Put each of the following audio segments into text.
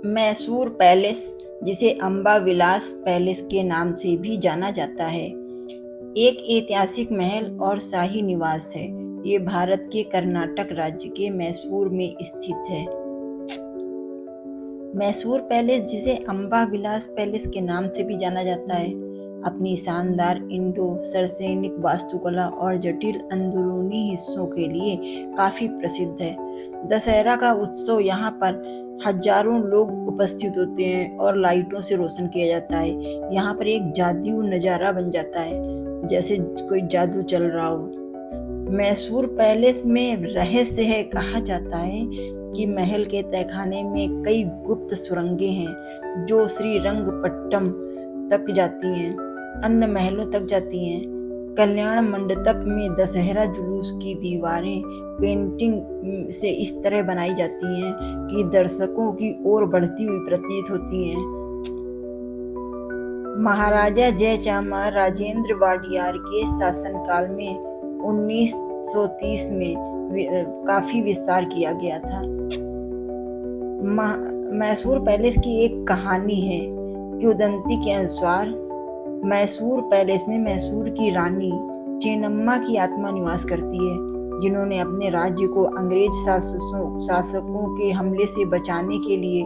Mysore palace, जिसे अंबा विलास palace के नाम से भी जाना जाता है, एक ऐतिहासिक महल और शाही निवास है। ये भारत के कर्नाटक राज्य के मैसूर में स्थित है। मैसूर पैलेस, जिसे अंबा विलास पैलेस के नाम से भी जाना जाता है, अपनी शानदार इंडो सरसैनिक वास्तुकला और जटिल अंदरूनी हिस्सों के लिए काफी प्रसिद्ध है। दशहरा का उत्सव यहाँ पर हजारों लोग उपस्थित होते हैं और लाइटों से रोशन किया जाता है। यहाँ पर एक जादुई नजारा बन जाता है, जैसे कोई जादू चल रहा हो। मैसूर पैलेस में रहस्य है। कहा जाता है कि महल के तहखाने में कई गुप्त सुरंगें हैं जो श्रीरंगपट्टम तक जाती हैं, अन्य महलों तक जाती हैं। कल्याण मंडप में दशहरा जुलूस की दीवारें पेंटिंग से इस तरह बनाई जाती हैं कि दर्शकों की ओर बढ़ती हुई प्रतीत होती हैं। महाराजा जयचामर राजेंद्र वाडियार के शासनकाल में 1930 में काफी विस्तार किया गया था। मैसूर पैलेस की एक कहानी है। किंवदंती के अनुसार मैसूर पैलेस में मैसूर की रानी चेन्नम्मा की आत्मा निवास करती है, जिन्होंने अपने राज्य को अंग्रेज शासकों के हमले से बचाने के लिए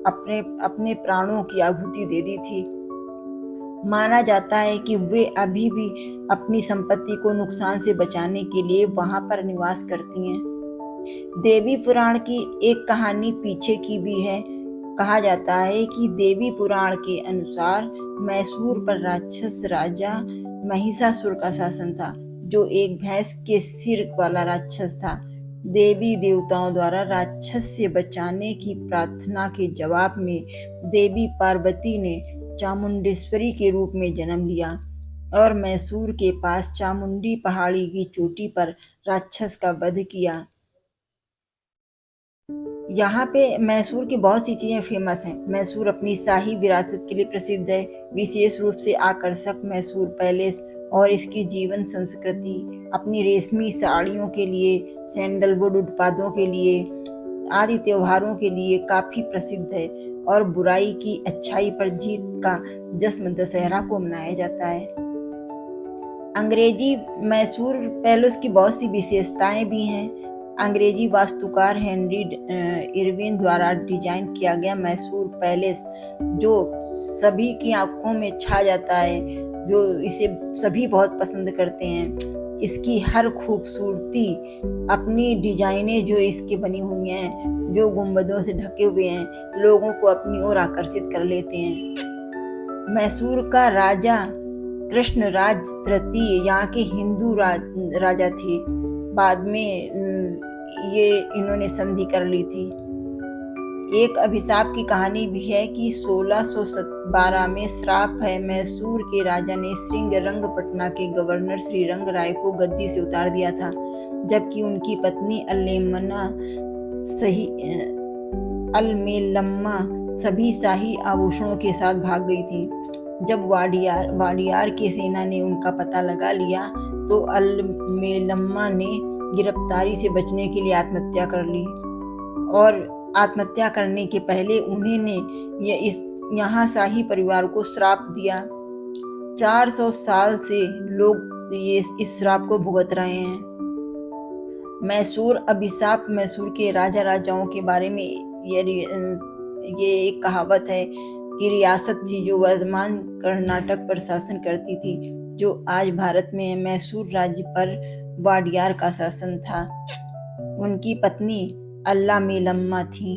अपने प्राणों की आहुति दे दी थी। माना जाता है कि वे अभी भी अपनी संपत्ति को नुकसान से बचाने के लिए वहां पर निवास करती हैं। देवी पुराण की एक कहानी पीछे की भी है। कहा जाता है कि देवी पुराण के अनुसार मैसूर पर राक्षस राजा महिषासुर का शासन था, जो एक भैंस के सिर वाला राक्षस था। देवी देवताओं द्वारा राक्षस से बचाने की प्रार्थना के जवाब में देवी पार्वती ने चामुंडेश्वरी के रूप में जन्म लिया और मैसूर के पास चामुंडी पहाड़ी की चोटी पर राक्षस का वध किया। यहाँ पे मैसूर की बहुत सी चीजें फेमस हैं। मैसूर अपनी शाही विरासत के लिए प्रसिद्ध है। विशेष रूप से आकर्षक मैसूर पैलेस और इसकी जीवन संस्कृति अपनी रेशमी साड़ियों के लिए, सैंडलवुड उत्पादों के लिए, आदि त्योहारों के लिए काफी प्रसिद्ध है और बुराई की अच्छाई पर जीत का जश्न दशहरा को मनाया जाता है। अंग्रेजी मैसूर पैलेस की बहुत सी विशेषताएं भी हैं। अंग्रेजी वास्तुकार हेनरी इरविन द्वारा डिजाइन किया गया मैसूर पैलेस, जो सभी की आंखों में छा जाता है, जो इसे सभी बहुत पसंद करते हैं। इसकी हर खूबसूरती, अपनी डिजाइनें जो इसकी बनी हुई हैं, जो गुंबदों से ढके हुए हैं, लोगों को अपनी ओर आकर्षित कर लेते हैं। मैसूर का राजा कृष्णराज तृतीय यहाँ के हिंदू राजा थे। बाद में ये इन्होंने संधि कर ली थी। एक अभिशाप की कहानी भी है कि 1612 में श्राप है, मैसूर के राजा ने श्रीरंगपटना के गवर्नर श्रीरंग राय को गद्दी से उतार दिया था, जबकि उनकी पत्नी अलमेलम्मा सभी शाही आभूषणों के साथ भाग गई थी। जब वाडियार की सेना ने उनका पता लगा लिया तो अलमेलम्मा ने गिरफ्तारी से बचने के लिए आत्महत्या कर ली और आत्महत्या करने के पहले उन्होंने यहाँ शाही परिवार को श्राप दिया। 400 साल से लोग इस श्राप को भुगत रहे हैं। मैसूर अभिशाप मैसूर के राजा राजाओं के बारे में ये एक कहावत है कि रियासत थी जो वर्तमान कर्नाटक पर शासन करती थी, जो आज भारत में है। मैसूर राज्य पर वाडियार का शासन था। उनकी पत्नी अल्लामेलम्मा थी।